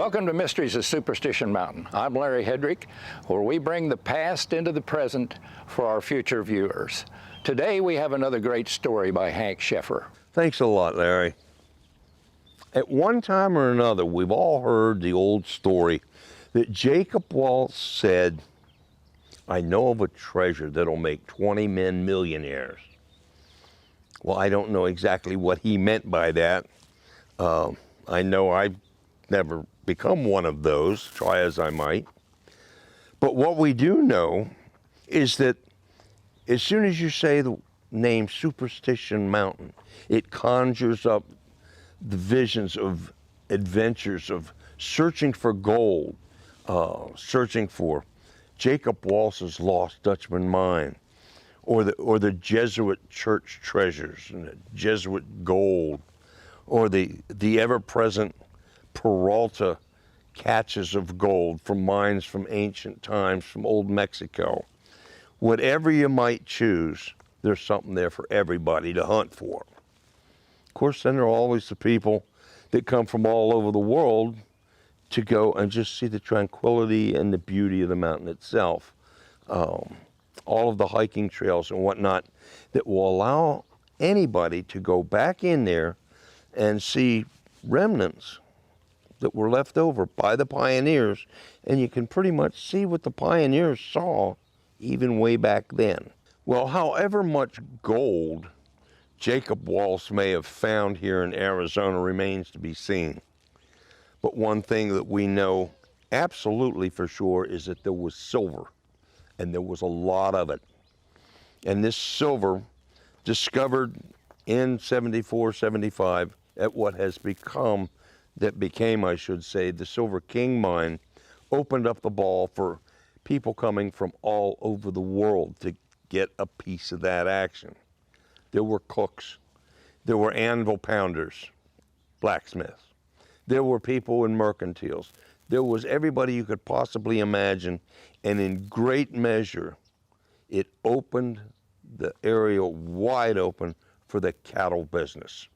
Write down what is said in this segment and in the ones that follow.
Welcome to Mysteries of Superstition Mountain. I'm Larry Hedrick, where we bring the past into the present for our future viewers. Today we have another great story by Hank Sheffer. Thanks a lot, Larry. At one time or another, we've all heard the old story that Jacob Waltz said, "I know of a treasure that'll make 20 men millionaires." Well, I don't know exactly what he meant by that. I know I've never become one of those, try as I might. But what we do know is that as soon as you say the name Superstition Mountain, it conjures up the visions of adventures of searching for gold, searching for Jacob Waltz's Lost Dutchman Mine, or the Jesuit church treasures and the Jesuit gold, or the ever-present Peralta catches of gold from mines from ancient times, from old Mexico. Whatever you might choose, there's something there for everybody to hunt for. Of course, then there are always the people that come from all over the world to go and just see the tranquility and the beauty of the mountain itself. All of the hiking trails and whatnot that will allow anybody to go back in there and see remnants that were left over by the pioneers, and you can pretty much see what the pioneers saw even way back then. Well, however much gold Jacob Waltz may have found here in Arizona remains to be seen. But one thing that we know absolutely for sure is that there was silver, and there was a lot of it. And this silver, discovered in 74, 75, at what has become, I should say, the Silver King Mine, opened up the ball for people coming from all over the world to get a piece of that action. There were cooks, there were anvil pounders, blacksmiths, there were people in mercantiles, there was everybody you could possibly imagine, and in great measure, it opened the area wide open for the cattle business.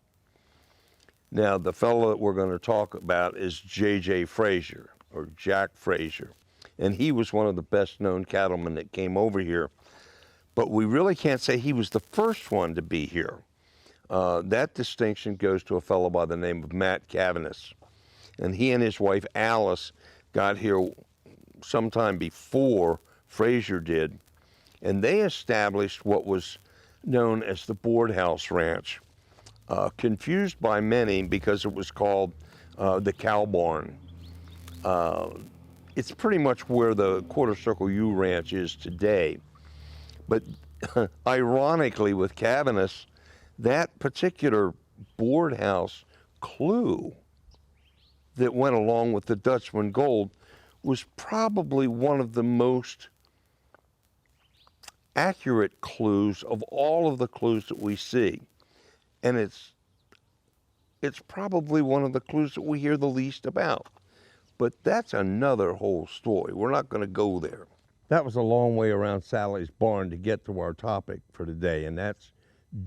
Now, the fellow that we're going to talk about is J.J. Frazier, or Jack Fraser, and he was one of the best-known cattlemen that came over here. But we really can't say he was the first one to be here. That distinction goes to a fellow by the name of Matt Cavanis, and he and his wife Alice got here sometime before Frazier did, and they established what was known as the Board House Ranch. Confused by many because it was called the Cow Barn. It's pretty much where the Quarter Circle U Ranch is today. But ironically, with Cavanis, that particular board house clue that went along with the Dutchman gold was probably one of the most accurate clues of all of the clues that we see. And it's probably one of the clues that we hear the least about. But that's another whole story. We're not going to go there. That was a long way around Sally's barn to get to our topic for today, and that's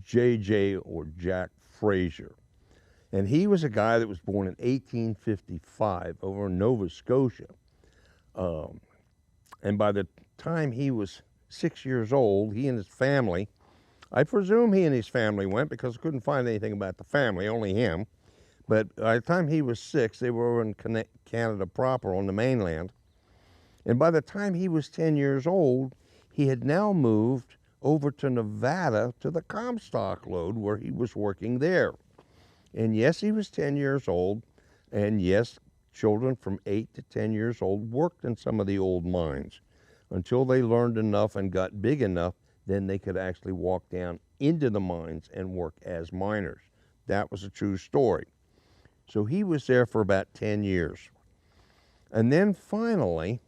J.J. or Jack Fraser. And he was a guy that was born in 1855 over in Nova Scotia. And by the time he was 6 years old, he and his family, I presume he and his family went because I couldn't find anything about the family, only him. But by the time he was 6, they were in Canada proper on the mainland. And by the time he was 10 years old, he had now moved over to Nevada to the Comstock lode where he was working there. And yes, he was 10 years old. And yes, children from 8 to 10 years old worked in some of the old mines until they learned enough and got big enough. Then they could actually walk down into the mines and work as miners. That was a true story. So he was there for about 10 years. And then finally,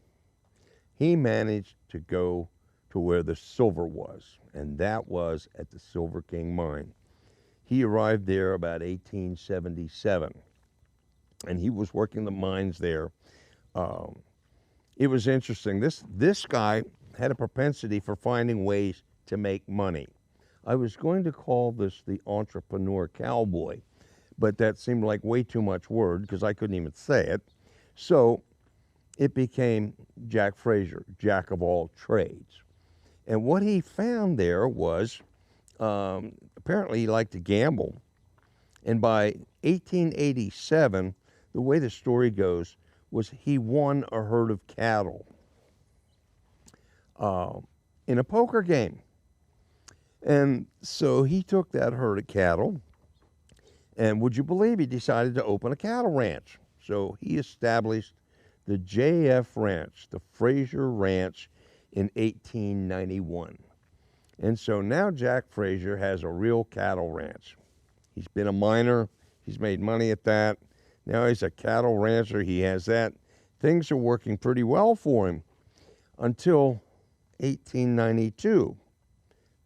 he managed to go to where the silver was, and that was at the Silver King Mine. He arrived there about 1877, and he was working the mines there. It was interesting. This guy had a propensity for finding ways to make money. I was going to call this the entrepreneur cowboy, but that seemed like way too much word because I couldn't even say it. So it became Jack Fraser, Jack of all trades. And what he found there was, apparently he liked to gamble. And by 1887, the way the story goes was he won a herd of cattle in a poker game. And so he took that herd of cattle, and would you believe he decided to open a cattle ranch? So he established the JF Ranch, the Frazier Ranch, in 1891. And so now Jack Fraser has a real cattle ranch. He's been a miner. He's made money at that. Now he's a cattle rancher. He has that. Things are working pretty well for him until 1892.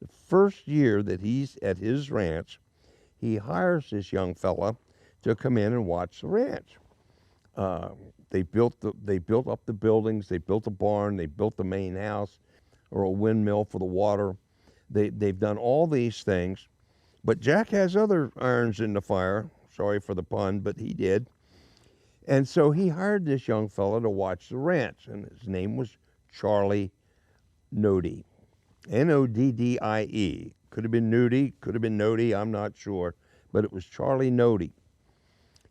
The first year that he's at his ranch, he hires this young fella to come in and watch the ranch. They built up the buildings. They built a barn. They built the main house, or a windmill for the water. They've done all these things, but Jack has other irons in the fire. Sorry for the pun, but he did. And so he hired this young fella to watch the ranch, and his name was Charlie Noddy, N-O-D-D-I-E. Could have been Nudie, could have been Noddy, I'm not sure, but it was Charlie Noddy.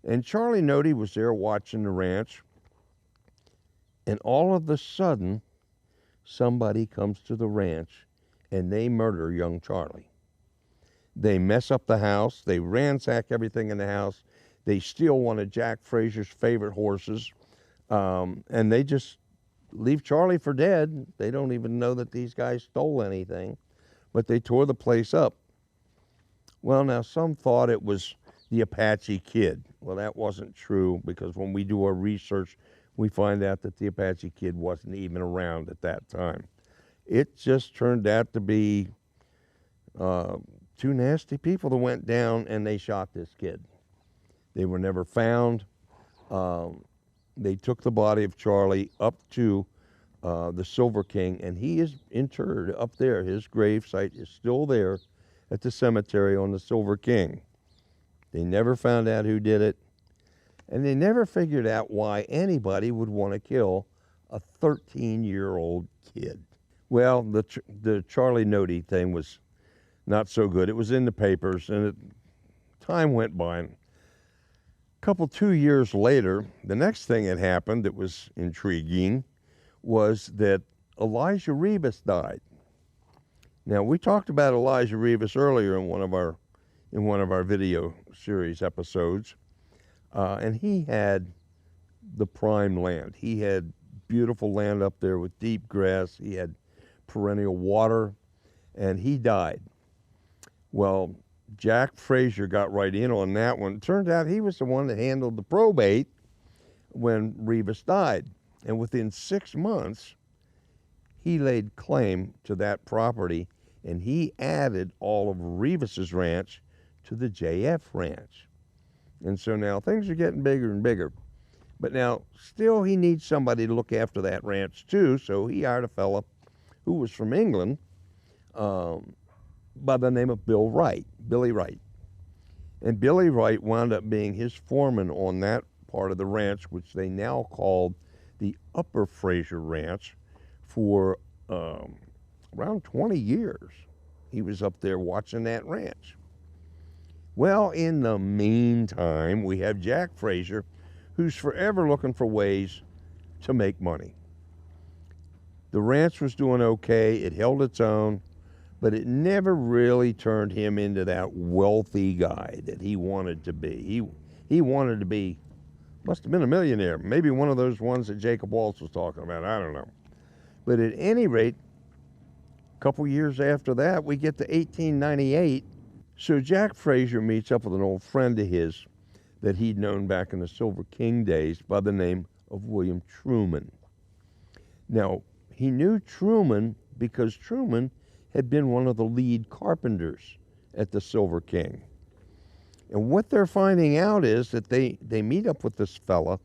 And Charlie Noddy was there watching the ranch, and all of a sudden, somebody comes to the ranch and they murder young Charlie. They mess up the house, they ransack everything in the house, they steal one of Jack Fraser's favorite horses, and they just leave Charlie for dead. They don't even know that these guys stole anything, but they tore the place up. Well, now some thought it was the Apache Kid. Well, that wasn't true, because when we do our research, we find out that the Apache Kid wasn't even around at that time. It just turned out to be two nasty people that went down and they shot this kid. They were never found. They took the body of Charlie up to the Silver King, and he is interred up there. His grave site is still there at the cemetery on the Silver King. They never found out who did it, and they never figured out why anybody would want to kill a 13-year-old kid. Well, the Charlie Noddy thing was not so good. It was in the papers, and time went by. And 2 years later, the next thing that happened that was intriguing was that Elijah Rivas died. Now, we talked about Elijah Rivas earlier in one of our video series episodes, and he had the prime land. He had beautiful land up there with deep grass. He had perennial water, and he died. Well, Jack Fraser got right in on that one. It turned out he was the one that handled the probate when Rivas died. And within 6 months, he laid claim to that property, and he added all of Rivas's ranch to the JF Ranch. And so now things are getting bigger and bigger. But now, still he needs somebody to look after that ranch too, so he hired a fella who was from England, by the name of Billy Wright. And Billy Wright wound up being his foreman on that part of the ranch, which they now called the Upper Frazier Ranch, for around 20 years. He was up there watching that ranch. Well, in the meantime, we have Jack Fraser, who's forever looking for ways to make money. The ranch was doing okay, it held its own, but it never really turned him into that wealthy guy that he wanted to be. He wanted to be, must have been a millionaire, maybe one of those ones that Jacob Waltz was talking about, I don't know. But at any rate, a couple years after that, we get to 1898. So Jack Fraser meets up with an old friend of his that he'd known back in the Silver King days by the name of William Truman. Now, he knew Truman because Truman had been one of the lead carpenters at the Silver King. And what they're finding out is that they meet up with this fella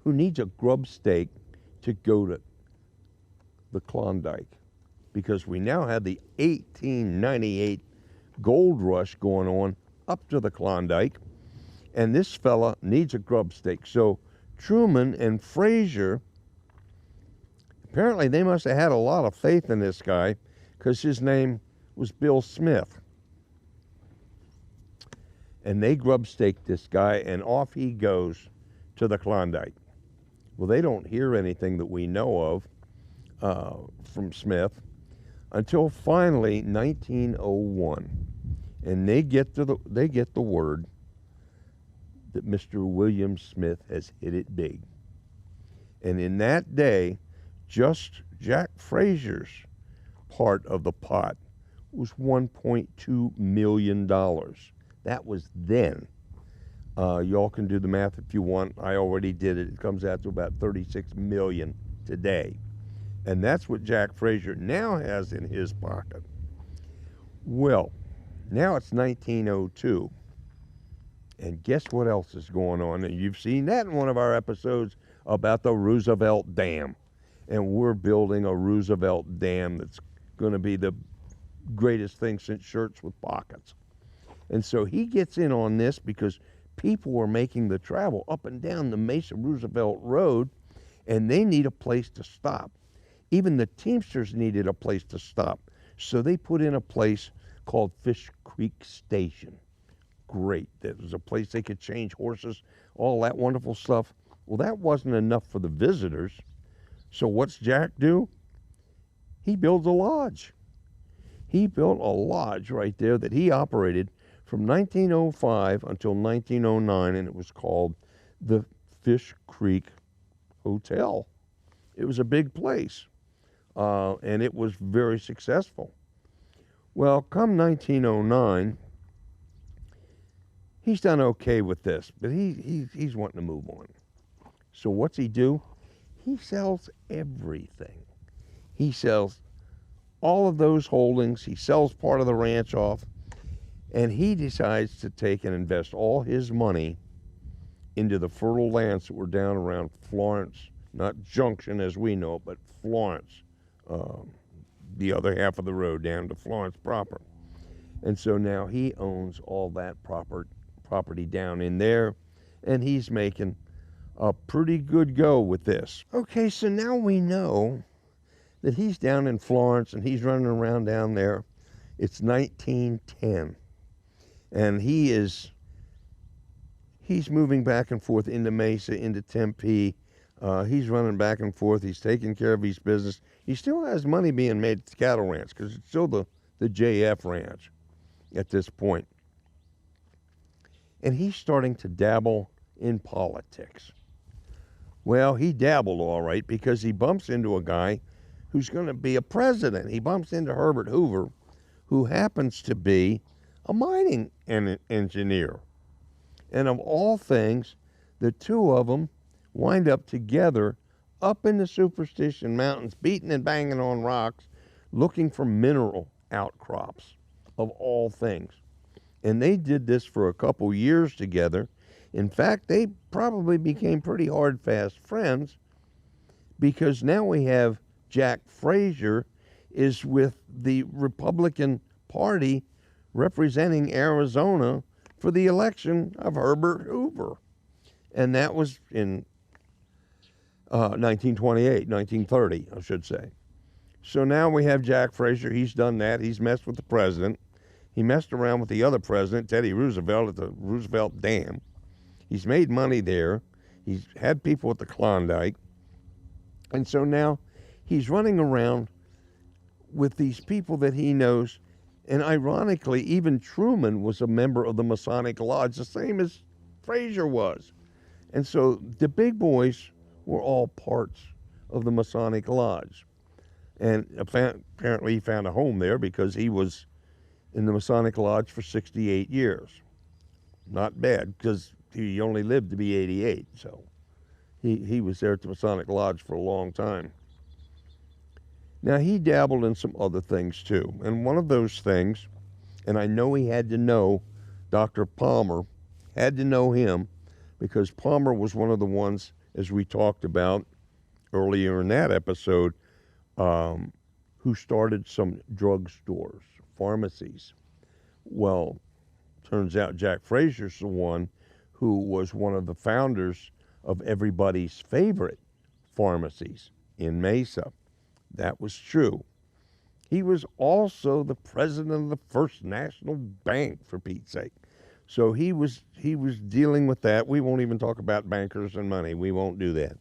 who needs a grub stake to go to the Klondike, because we now had the 1898 gold rush going on up to the Klondike, and this fella needs a grub stake. So Truman and Frazier, apparently they must have had a lot of faith in this guy because his name was Bill Smith. And they grub-staked this guy, and off he goes to the Klondike. Well, they don't hear anything that we know of from Smith until finally 1901, and they get the word that Mr. William Smith has hit it big. And in that day, just Jack Frazier's part of the pot was $1.2 million. That was then. Y'all can do the math if you want. I already did it. It comes out to about 36 million today. And that's what Jack Fraser now has in his pocket. Well, now it's 1902. And guess what else is going on? And you've seen that in one of our episodes about the Roosevelt Dam. And we're building a Roosevelt Dam that's going to be the greatest thing since shirts with pockets. And so he gets in on this because people were making the travel up and down the Mesa Roosevelt Road, and they need a place to stop. Even the Teamsters needed a place to stop. So they put in a place called Fish Creek Station. Great. That was a place they could change horses, all that wonderful stuff. Well, that wasn't enough for the visitors. So what's Jack do? He builds a lodge. He built a lodge right there that he operated from 1905 until 1909, and it was called the Fish Creek Hotel. It was a big place, and it was very successful. Well, come 1909, he's done okay with this, but he's wanting to move on. So what's he do? He sells everything. He sells all of those holdings. He sells part of the ranch off, and he decides to take and invest all his money into the fertile lands that were down around Florence, not Junction as we know it, but Florence, the other half of the road down to Florence proper. And so now he owns all that property down in there, and he's making a pretty good go with this. Okay, so now we know that he's down in Florence and he's running around down there. It's 1910, and he's moving back and forth into Mesa, into Tempe. He's running back and forth. He's taking care of his business. He still has money being made at the cattle ranch because it's still the JF ranch at this point. And he's starting to dabble in politics. Well, he dabbled all right because he bumps into a guy who's going to be a president. He bumps into Herbert Hoover, who happens to be a mining engineer. And of all things, the two of them wind up together up in the Superstition Mountains, beating and banging on rocks, looking for mineral outcrops, of all things. And they did this for a couple years together. In fact, they probably became pretty hard, fast friends, because now we have Jack Fraser is with the Republican Party representing Arizona for the election of Herbert Hoover. And that was in 1928, 1930, I should say. So now we have Jack Fraser. He's done that. He's messed with the president. He messed around with the other president, Teddy Roosevelt, at the Roosevelt Dam. He's made money there. He's had people at the Klondike. And so now he's running around with these people that he knows. And ironically, even Truman was a member of the Masonic Lodge, the same as Fraser was. And so the big boys were all parts of the Masonic Lodge. And apparently he found a home there because he was in the Masonic Lodge for 68 years. Not bad, because he only lived to be 88, so he was there at the Masonic Lodge for a long time. Now, he dabbled in some other things, too. And one of those things, and I know he had to know Dr. Palmer, had to know him, because Palmer was one of the ones, as we talked about earlier in that episode, who started some drugstores, pharmacies. Well, turns out Jack Fraser's the one who was one of the founders of everybody's favorite pharmacies in Mesa. That was true. He was also the president of the First National Bank, for Pete's sake. So he was dealing with that. We won't even talk about bankers and money. We won't do that.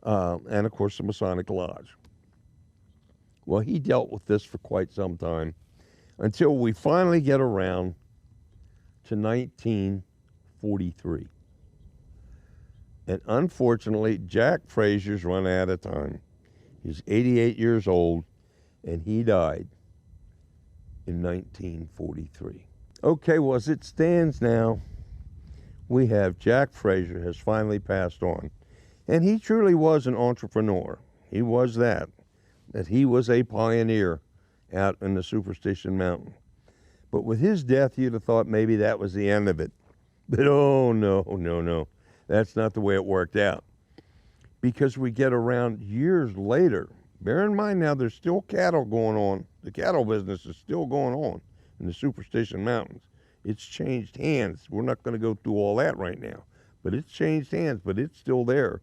And of course, the Masonic Lodge. Well, he dealt with this for quite some time until we finally get around to 1943. And unfortunately, Jack Fraser's run out of time. He's 88 years old, and he died in 1943. Okay, well, as it stands now, we have Jack Fraser has finally passed on. And he truly was an entrepreneur. He was that he was a pioneer out in the Superstition Mountain. But with his death, you'd have thought maybe that was the end of it. But oh, no, no, no. That's not the way it worked out. Because we get around years later. Bear in mind now, there's still cattle going on. The cattle business is still going on in the Superstition Mountains. It's changed hands. We're not going to go through all that right now. But it's changed hands, but it's still there.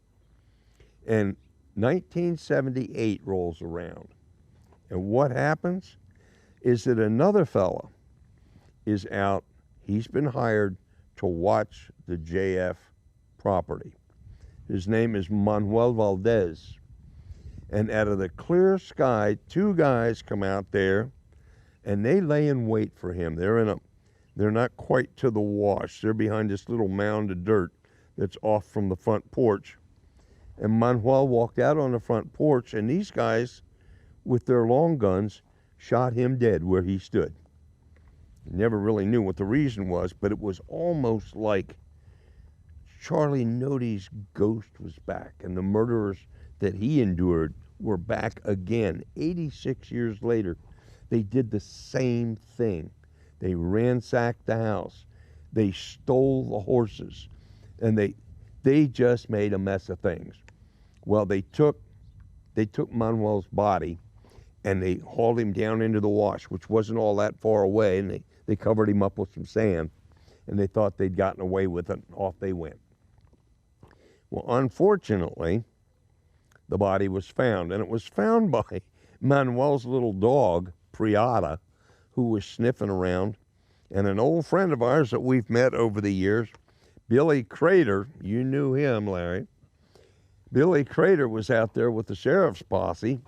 And 1978 rolls around. And what happens is that another fella is out. He's been hired to watch the JF property. His name is Manuel Valdez. And out of the clear sky, two guys come out there and they lay in wait for him. They're not quite to the wash. They're behind this little mound of dirt that's off from the front porch. And Manuel walked out on the front porch, and these guys, with their long guns, shot him dead where he stood. Never really knew what the reason was, but it was almost like Charlie Nody's ghost was back, and the murderers that he endured were back again. 86 years later, they did the same thing. They ransacked the house. They stole the horses, and they just made a mess of things. Well, they took Manuel's body and they hauled him down into the wash, which wasn't all that far away, and they covered him up with some sand, and they thought they'd gotten away with it, and off they went. Well, unfortunately, the body was found, and it was found by Manuel's little dog, Priada, who was sniffing around, and an old friend of ours that we've met over the years, Billy Crater. You knew him, Larry. Billy Crater was out there with the sheriff's posse,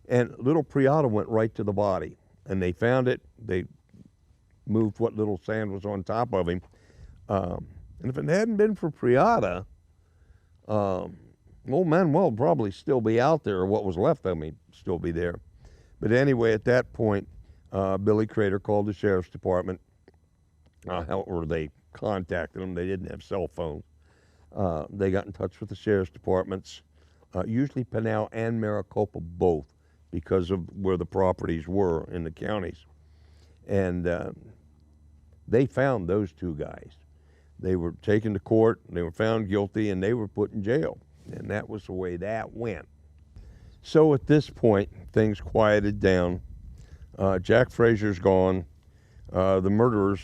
and little Priada went right to the body, and they found it. They moved what little sand was on top of him, and if it hadn't been for Priada, old Manuel would probably still be out there, or what was left of him would still be there. But anyway, at that point, Billy Crater called the sheriff's department, or they contacted them. They didn't have cell phones. They got in touch with the sheriff's departments, usually Pinal and Maricopa both, because of where the properties were in the counties. And they found those two guys. They were taken to court, they were found guilty, and they were put in jail. And that was the way that went. So at this point, things quieted down. Jack Fraser's gone. The murderers,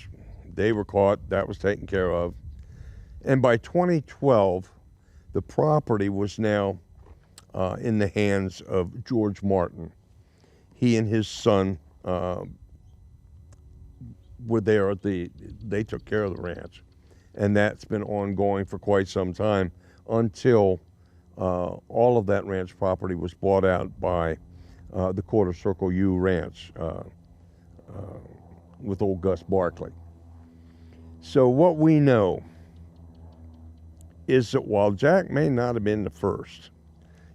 they were caught. That was taken care of. And by 2012, the property was now in the hands of George Martin. He and his son were there they took care of the ranch. And that's been ongoing for quite some time until all of that ranch property was bought out by the Quarter Circle U Ranch with old Gus Barkley. So what we know is that while Jack may not have been the first,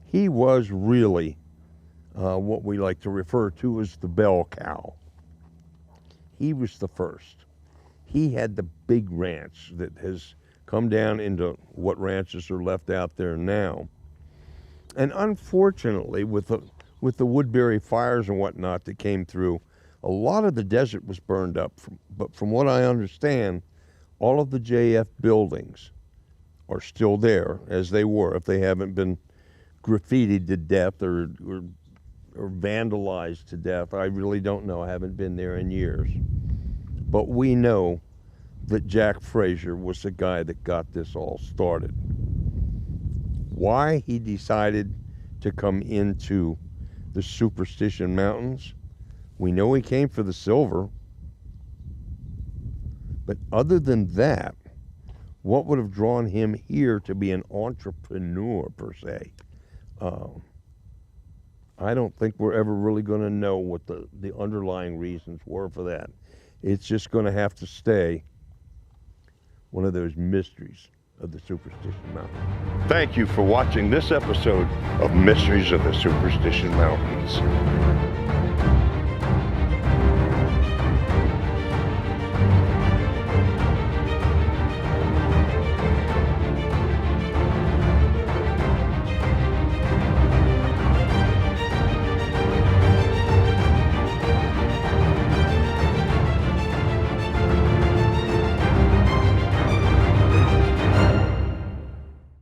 he was really what we like to refer to as the bell cow. He was the first. He had the big ranch that has come down into what ranches are left out there now. And unfortunately, with the Woodbury fires and whatnot that came through, a lot of the desert was burned up. But from what I understand, all of the JF buildings are still there as they were, if they haven't been graffitied to death or vandalized to death. I really don't know. I haven't been there in years. But we know that Jack Fraser was the guy that got this all started. Why he decided to come into the Superstition Mountains, we know he came for the silver. But other than that, what would have drawn him here to be an entrepreneur per se? I don't think we're ever really going to know what the underlying reasons were for that. It's just going to have to stay one of those mysteries of the Superstition Mountain. Thank you for watching this episode of Mysteries of the Superstition Mountains.